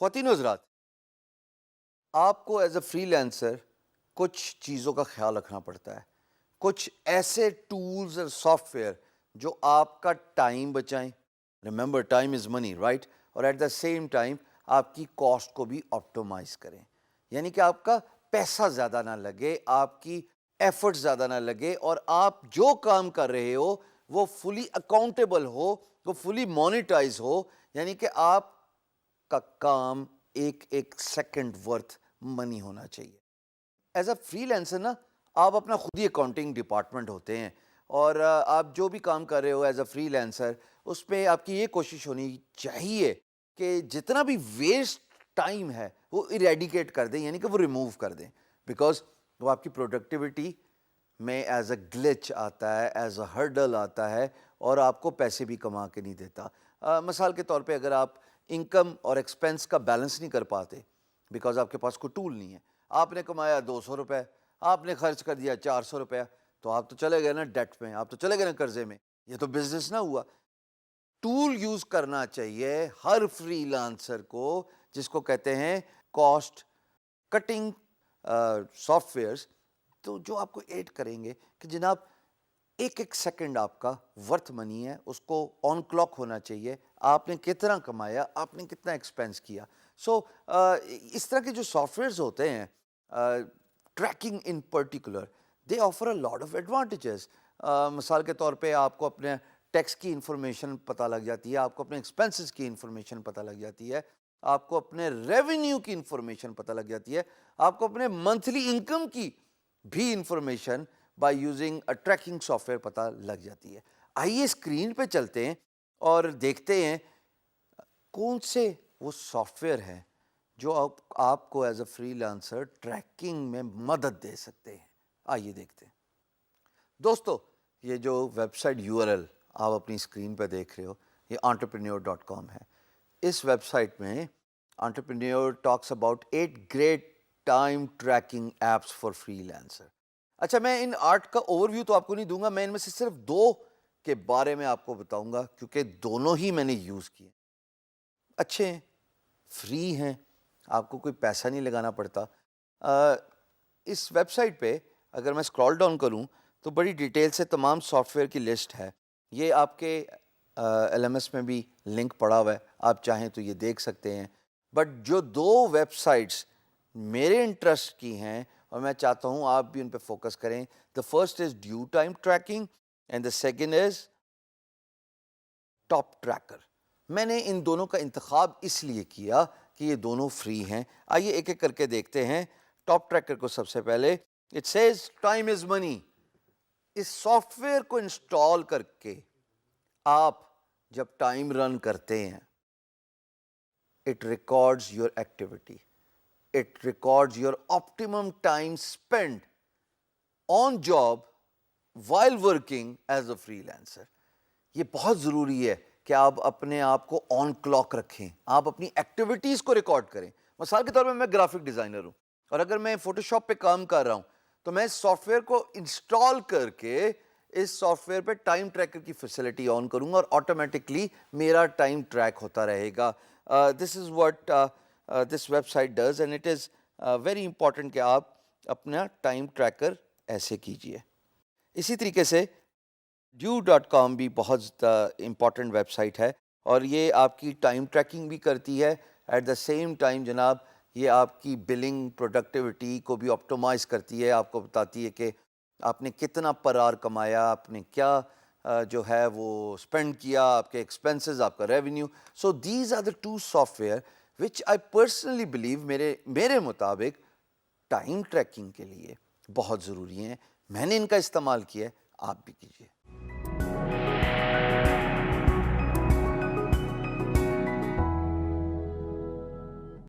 خواتین و حضرات، آپ کو ایز اے فری لینسر کچھ چیزوں کا خیال رکھنا پڑتا ہے. کچھ ایسے ٹولز اور سافٹ ویئر جو آپ کا ٹائم بچائیں. Remember time is money, right? اور ایٹ دا سیم ٹائم آپ کی کاسٹ کو بھی آپٹومائز کریں. یعنی کہ آپ کا پیسہ زیادہ نہ لگے، آپ کی ایفرٹ زیادہ نہ لگے، اور آپ جو کام کر رہے ہو وہ فلی اکاؤنٹیبل ہو، وہ فلی مانیٹائز ہو. یعنی کہ آپ کا کام ایک ایک سیکنڈ ورتھ منی ہونا چاہیے. ایز اے فری لینسر نا، آپ اپنا خود ہی اکاؤنٹنگ ڈپارٹمنٹ ہوتے ہیں، اور آپ جو بھی کام کر رہے ہو ایز اے فری لینسر، اس پہ آپ کی یہ کوشش ہونی چاہیے کہ جتنا بھی ویسٹ ٹائم ہے وہ ایریڈیکیٹ کر دیں، یعنی کہ وہ ریموو کر دیں. بیکاز وہ آپ کی پروڈکٹیوٹی میں ایز اے گلچ آتا ہے، ایز اے ہرڈل آتا ہے، اور آپ کو پیسے بھی کما کے نہیں دیتا. مثال کے طور پہ اگر آپ انکم اور ایکسپینس کا بیلنس نہیں کر پاتے بیکاز آپ کے پاس کوئی ٹول نہیں ہے، آپ نے کمایا 200 روپے، آپ نے خرچ کر دیا 400 روپے، تو آپ تو چلے گئے نا ڈیٹ میں، آپ تو چلے گئے نا قرضے میں. یہ تو بزنس نہ ہوا. ٹول یوز کرنا چاہیے ہر فری لانسر کو، جس کو کہتے ہیں کاسٹ کٹنگ سافٹ ویئرس، تو جو آپ کو ایڈ کریں گے کہ جناب ایک ایک سیکنڈ آپ کا ورتھ منی ہے، اس کو آن کلاک ہونا چاہیے. آپ نے کتنا کمایا، آپ نے کتنا ایکسپینس کیا. سو اس طرح کے جو سافٹ ویئرز ہوتے ہیں، tracking in particular, they offer a lot of advantages. مثال کے طور پہ آپ کو اپنے ٹیکس کی انفارمیشن پتہ لگ جاتی ہے، آپ کو اپنے ایکسپینسز کی انفارمیشن پتہ لگ جاتی ہے، آپ کو اپنے ریونیو کی انفارمیشن پتہ لگ جاتی ہے، آپ کو اپنے منتھلی انکم کی بھی information by using a tracking software پتہ لگ جاتی ہے. آئیے اسکرین پہ چلتے ہیں اور دیکھتے ہیں کون سے وہ سافٹ ویئر ہیں جو آپ کو as a freelancer tracking میں مدد دے سکتے ہیں. آئیے دیکھتے ہیں. دوستو، یہ جو ویب سائٹ URL آپ اپنی اسکرین پہ دیکھ رہے ہو، یہ entrepreneur.com ہے. اس ویب سائٹ میں entrepreneur talks about 8 great time tracking apps for freelancer. اچھا، میں ان 8 کا اوور ویو تو آپ کو نہیں دوں گا، میں ان میں سے صرف 2 کے بارے میں آپ کو بتاؤں گا، کیونکہ دونوں ہی میں نے یوز کیے. اچھے ہیں، فری ہیں، آپ کو کوئی پیسہ نہیں لگانا پڑتا. اس ویب سائٹ پہ اگر میں اسکرال ڈاؤن کروں تو بڑی ڈیٹیل سے تمام سافٹ ویئر کی لسٹ ہے. یہ آپ کے LMS میں بھی لنک پڑا ہوا ہے، آپ چاہیں تو یہ دیکھ سکتے ہیں. بٹ جو 2 ویب سائٹس میرے انٹرسٹ کی ہیں اور میں چاہتا ہوں آپ بھی ان پہ فوکس کریں، the first is due time tracking and the second is top tracker. میں نے ان دونوں کا انتخاب اس لیے کیا کہ یہ دونوں فری ہیں. آئیے ایک ایک کر کے دیکھتے ہیں. ٹاپ ٹریکر کو سب سے پہلے، it says time is money. اس سافٹ ویئر کو انسٹال کر کے آپ جب ٹائم رن کرتے ہیں، it records your activity, it records your optimum time spend on job while working as a freelancer. یہ بہت ضروری ہے کہ آپ اپنے آپ کو آن کلاک رکھیں، آپ اپنی ایکٹیویٹیز کو ریکارڈ کریں. مثال کے طور پہ میں گرافک ڈیزائنر ہوں، اور اگر میں فوٹو شاپ پہ کام کر رہا ہوں تو میں اس سافٹ ویئر کو انسٹال کر کے اس سافٹ ویئر پہ ٹائم ٹریکر کی فیسلٹی آن کروں گا، اور آٹومیٹکلی میرا ٹائم ٹریک ہوتا رہے گا. This is what this website does, and it is very important کہ آپ اپنا ٹائم ٹریکر ایسے کیجئے. اسی طریقے سے ڈیو.com بھی بہت امپورٹنٹ ویب سائٹ ہے، اور یہ آپ کی ٹائم ٹریکنگ بھی کرتی ہے. ایٹ دا سیم ٹائم جناب یہ آپ کی بلنگ پروڈکٹیوٹی کو بھی آپٹومائز کرتی ہے. آپ کو بتاتی ہے کہ آپ نے کتنا پر آور کمایا، آپ نے کیا جو ہے وہ اسپینڈ کیا، آپ کے ایکسپینسز، آپ کا revenue. So these are the 2 software which I personally believe, میرے مطابق ٹائم ٹریکنگ کے لیے بہت ضروری ہیں. میں نے ان کا استعمال کیا ہے، آپ بھی کیجیے.